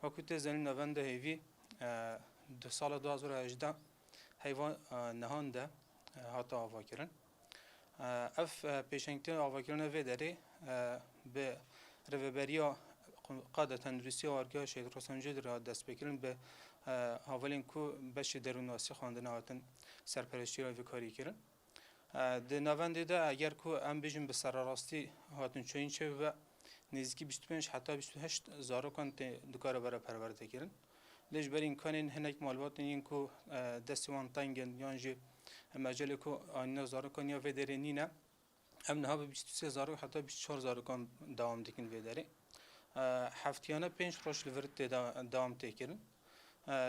وقتی زنی نوند هیوی دو سال 2018 حیوان نهانده هاتا آوا کرن اف پیشنگتن آوا کرن وی داری به رهبریا قاده تندرستی آرگاه شهید رسانجی را دست بکرن به حوالین کو بش دروناسی خواندن هاتن سرپرستی را وکاری کرن د نوند ده اگر کو ام بیجن به سرراستی هاتن چوین چه و نزدیکی 25 حتی 28 زارکان دکار برای پرورده کردن. لیش بر این کانین هنگ معلومات این کو دستوان تنگن یانجی مجال کو آنها زارکان یا ودرنی نه ام نه به 23 زارک حتی 24 زارکان دوام دکن ودره. هفتیانه 5 روز لیورت دوام تکردن.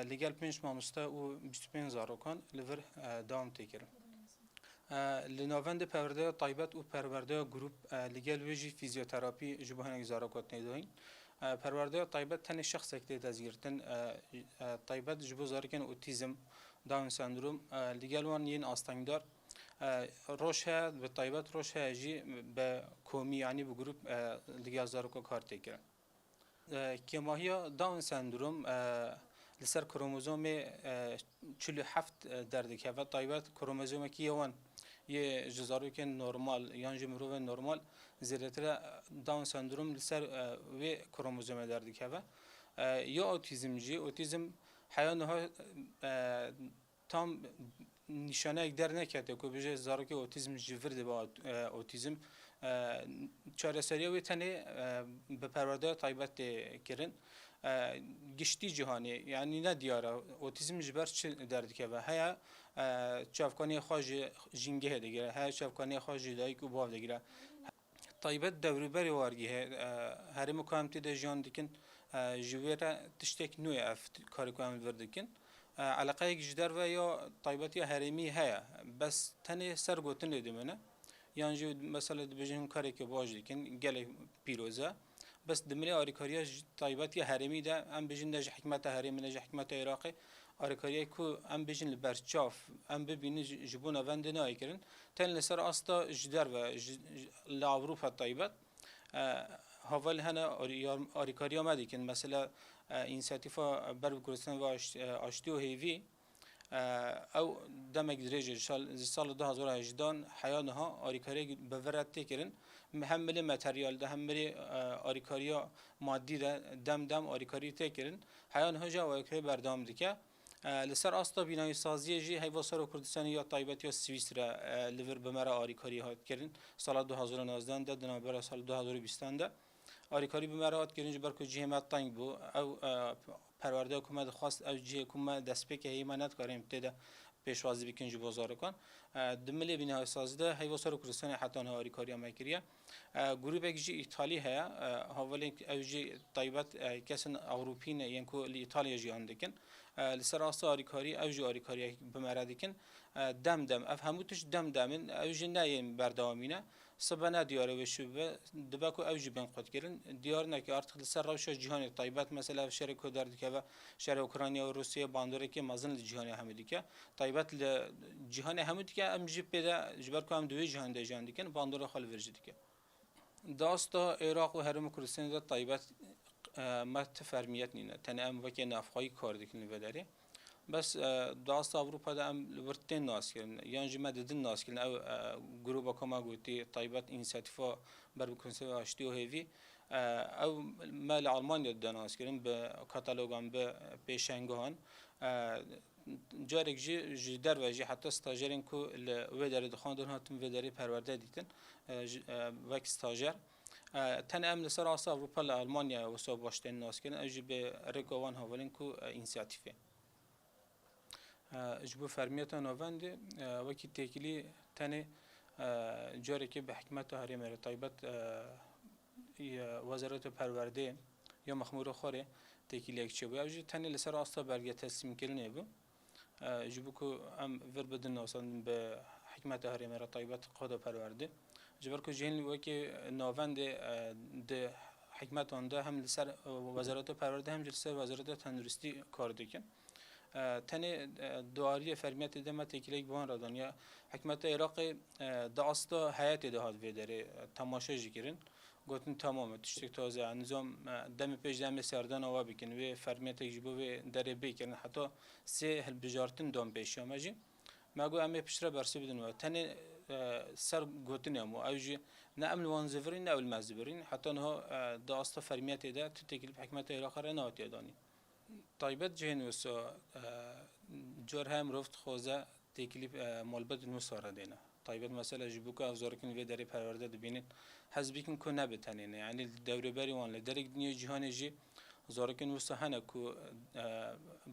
لیگل 5 مامستا و 25 زارکان لیور دوام تکردن. لنوند پرورده طایبت و پرورده گروپ لیگل ویژی فیزیوتراپی جبهان زارکات نداین پرورده طایبت تن شخص اکتی دزگیرتن طایبت جبه زارکن اوتیزم داون سندروم لیگل وان ین آستانگدار روشه به طایبت روشه جی به کومی یعنی به گروپ لیگل زارکو کار تکرن که ماهیا داون سندروم لسر کروموزوم 47 درده که و طایبت کروموزوم کی وان یه جزارو که نرمال یعنی جمرو نرمال زیرتر داون سندروم لسر و کروموزوم دردی که و یا اوتیزم حیانها tam nişana gider ne kete ko beje zaraki otizm jivir de ba otizm çareseriye ve tane be perverde taybet de kirin gişti cihani yani ne diyara otizm jiber derdi ke ve haya çavkani xaj jinge de gire haya çavkani xaj dayı ku bav de gire taybet devriberi vargi her mukamti de jan dikin jivera tiştek nuye af kari kuam verdikin علاقه جدار و یا طایبتی هرمی هیا بس تنه سرگوتن دیدمونه یعنی مثلا بجن کاری که باجی کن گله پیروزه بس دمری آریکاریا طایبتی هرمی ده ام بجن نج حکمت هرمی نج حکمت عراقی آریکاریا کو ام بجن لبرچاف ام ببینی جبون وند نای کرن تن لسر استا جدار و لأوروپا طایبت حاول هنا آریکاریا مدی کن مثلا اینسیاتیفا بر کردستان و آشتی و هیوی او دمک درجه سال 2018 حیانها آریکاری بورد تکرن هم ملی متریال ده هم ملی آریکاریا مادی ده دم آریکاری تکرن حیانها جا آریکاری بردام دیگه لسر استا بینایی سازی جی هیواسر و کردستان یا طایبت یا سوئیسرا لیور بمرا آریکاری هات کردن سال 2019 ده دنبال سال 2020 ده آریکاری بمرات کردن جبر کو جهمت تنگ بو او پرورده حکومت خواست او جه حکومت دست به که ایمانت کاریم تده پیشوازی بکنج بازار کن دملی بینای سازده هیواسر کردستان حتی نه آریکاری مکریه گروه بگی ایتالی هیا حوالی او جه طایبت کسان اروپین یعنی کو ایتالیا جیان دکن لسر آسا آریکاری او جه آریکاری بمراد کن دم افهموتش دمن او جه نایم بردامینه سبنا دیاره و شوبه دبکو او جه بین خود کردن دیار نکه ارتق لسر روش جهان طایبت مثلا شهر کودرد که و شهر اوکراینیا و روسیه بانداره که مازن جهان همدی که طایبت جهان همدی که ام جی پیدا جبر کو ام دوی جهان ده جهان دیکن بانداره خال ورجدی که داستا عراق و هرم کردستان ده طایبت مت فرمیت نینه تنه ام وکی نافخای کار دیکن وداره بس داستا اروپا ده ام ورتين ناس كن يعني جمع ددن ناس كن او جروبا كما قلتي طيبات انسياتيفا بربكونسيفا اشتيو هيفي او مال المانيا ده ناس كن بكتالوجان ببيشنغهان جارك جي در وجي حتى استاجرين كو الودر دخاندن هاتم ودري پرورده ديتن وك استاجر تن ام لسر اسا اروپا المانيا وسو باشتن ناس كن اجي به ريكوان هاولين كو انسياتيفه جبو فرمیت نوند وکی تکلی تنه جاری که به حکمت هریم طایبت وزارت پرورده یا مخمور خوره تکلی یک چه بود اوجی تنه لسر آستا برگه تسلیم کردن بود جبو که ام ور بدن اصلا به حکمت هریم طایبت قاده پرورده جبر که جهل وکی نوند ده حکمت آنده هم لسر وزارت پرورده هم لسر وزارت تندرستی کار دیکن تنه دواری فرمیت دم تکلیک بان رادن یا حکمت عراق داستا حیات ده هاد وداره تماشا جیرن گوتن تمامه تشتک تازه نظام دم پیش دم سردان آوا بکن و فرمیت جیبو و دره بیکن حتی سه هل بجارتن دام پیشیا ماجی ما گو امی پیشرا برسی بدن و تنی سر گوتنیم و اوجی نه امن وان زفرین نه اول مزبرین حتی نه داست فرمیت ده تو تکلیف حکمت الاخره نه آتیادانی طيبت جهن وسا جور هم رفت خوزه تکلیف مالبد نوساره دینا طيبت مثلا جبوك افزاركن في داري پرورده دبینید حزبیکن کو نبتنینه یعنی دوره بری وان لدرک دنیا جهان جی زارکن وسا هنه کو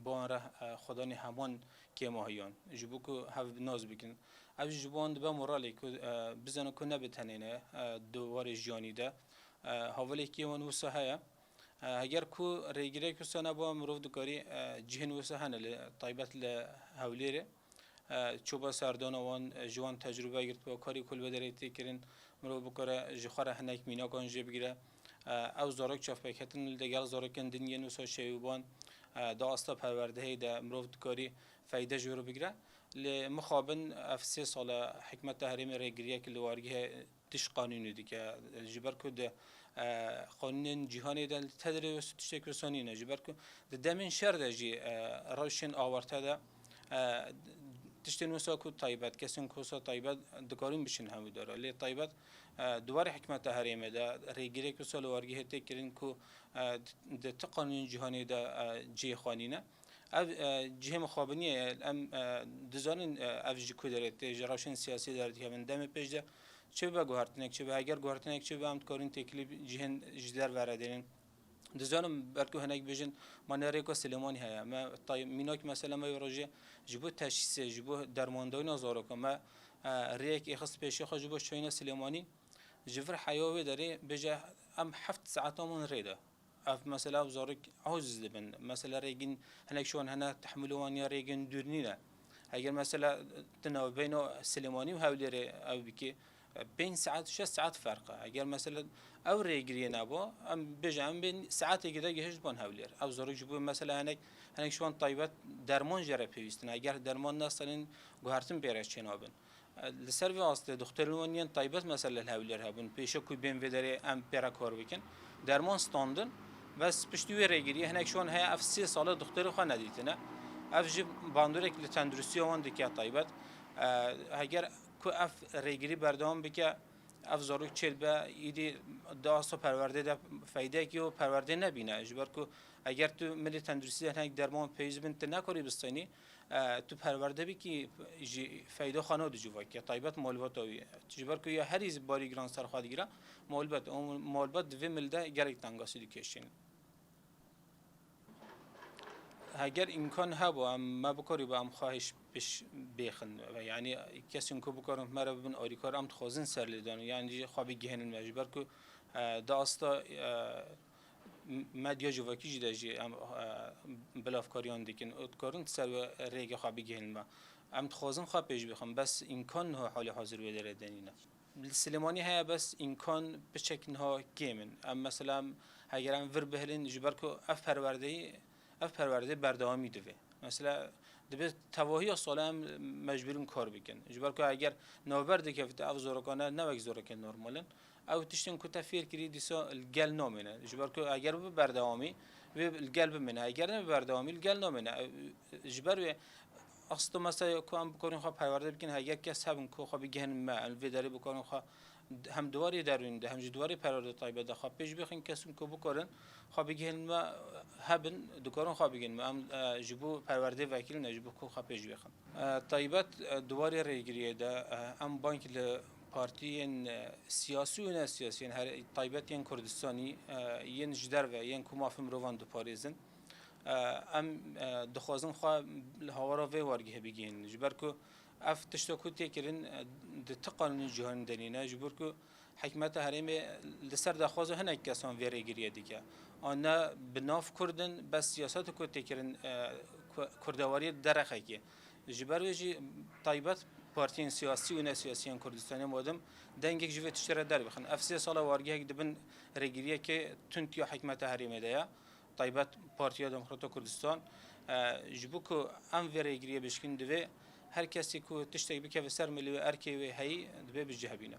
بان ره خدانی همان که ماهیان جبوك هف ناز بکن او جبوان دبا مورالی کو بزنه کو نبتنینه دوار جیانی ده حوالی که وان وسا هیا اگر کو ریگیره کو سنا با مرود دکاری جهن وسا هنه طيبت لهولیره چوبا سردان وان جوان تجربه گرفت با کاری کل بدری تکرین مرو بکره جخوره هنک مینا کن جب گیره او زارک چاف پکتن لدگل زارکن دنیا نوسا شیوبان دا استا پرورده هی دا مرو کاری فایده جورو بگیره لمخابن افسه سال حکمت تحریم ریگریه که لوارگه تش قانونی دی که جبر کد قانون جهانی دا تدریس تشتک رسانینه جبر کد دمن شر جی روشن آورته دا تشتن وسا کو طيبت کسین کوسا طيبت دکاریم بشین همو داره لی طيبت دوار حکمت تحریمه دا ریگیره کو سال وارگه تکرین کو د تقانون جهانی دا جی خانینه اف جه مخابنیه ام دزانین اف جی کودرت جراشن سیاسی در دیگه من دم پیش ده چه به گوهرتنک چه به اگر گوهرتنک چه به هم کارین تکلیف جهن جدر وردین دزانم برکو هنگ بیشن مناره کو سلیمانی هیا ما طيب میناک مثلا ما روزی جبو تشخیص جبو درماندوی نزارو که ما ریک اخص پیشی خو جبو شوینه سلیمانی جفر حیاوی داره بجه ام 7 ساعت من ریده اف مثلا وزارك عوز دبن مثلا ريجن هناك شلون هنا تحملون يا ريجن دورنينا اگر مثلا تناوب بين سليماني وهوليري او بكي بين ساعات 6 ساعات فرقه اگر مثلا او ريجرينا بو ام بجام بين ساعات كده جهش بون هولير او زارك جبو مثلا هناك شلون طيبات درمان جرى بيستنا اگر درمان ناصلين گوهرتن بيرش چنابن لسر واسطه دخترونین طيبات مثلا الهولير هبن پیشو کوی بین ودری ام پیرا کار بکن درمان ستاندن بس پشتوی ریگیری هنگ شون های اف 3 ساله دختر خو ندیتنه اف جی باندورک لتندرسی وان دکیا طيبت اگر کو اف ریگیری بردام بکه اف زاروک چل به ایدی داسو پرورده ده فایده کیو پرورده نبینه اجبار کو اگر تو ملی تندرسی هنگ درمان پیز بنت نکاری بستنی تو پرورده بی کی فایده خانه دو جوا که طيبت مالبات اوی اجبار کو یا هریز باری گران سر خواهد گیره مالبات دوی ملده گرک تنگاسی دیکشین اگر امکان هبو ام ما بکاری با ام خواهش بش بیخن و یعنی کسی کو بکارم مرا ببین آریکار ام تخوازن سر لیدان یعنی خوابی گهنن مجبور کو داستا مدیا جواکی جدا جی ام بلافکاریان دیکن اتکارن سر ریگ خوابی گهنن ما ام تخوازن خواب پیش بخم بس امکان ها حال حاضر و داره دنینه سلیمانی های بس امکان بشکن ها گیمن ام مثلا اگر ام ور بهلین جبر کو اف پرورده بردامی دوه مثلا دبی تواهی سالم مجبوریم کار بکن جبر که اگر نوبرد که فت اف زورکانه نوک زورک نرمالن او تشتن کو تفیر کری دیسا الگل نامینه جبر که اگر به بردامی و الگل بمنه اگر نه بردامی الگل نامینه جبر اصلا مثلا کو هم بکنیم خواه پرورده بکن اگر کس هم کو خواه بگن ما الویداری بکنیم خواه هم دواری درونده هم جدواری پرورده طيبه ده خواه پیش بخین کسی کو بکنن خواه بگن ما هبن دکارن خواه بگن ما هم جبو پرورده وکیل نجبو کو خواه پیش بخین طيبت دواری ریگریه ده ام بانک ل پارتیین سیاسی و نه سیاسی هر طيبت ین کردستانی ین جدر و ین کومافم روان دو پاریزن ام دخوازن خواه هوارا و وارگه بگین جبر کو اف تشتکو تکرین د تقانون جهان دنینه جبر کو حکمت حریم لسر دخوازه هنگ کسان ویره گریه دیگه آنها بناف کردن بس سیاست کو تکرین کردواری درخه که جبر وجی طيبت پارتین سیاسی و نه سیاسی کردستانی مادم دنگک جوه تشتره در بخن افسی سال وارگه دبن رگیریه که تنتیو حکمت حریمه ده طيبت پارتیا دموکرات کردستان جبو کو ام ویره گریه بشکن دوه هر کسی کو تشتک بکه و سر ملی و ارکی و هی دوه بجهبینه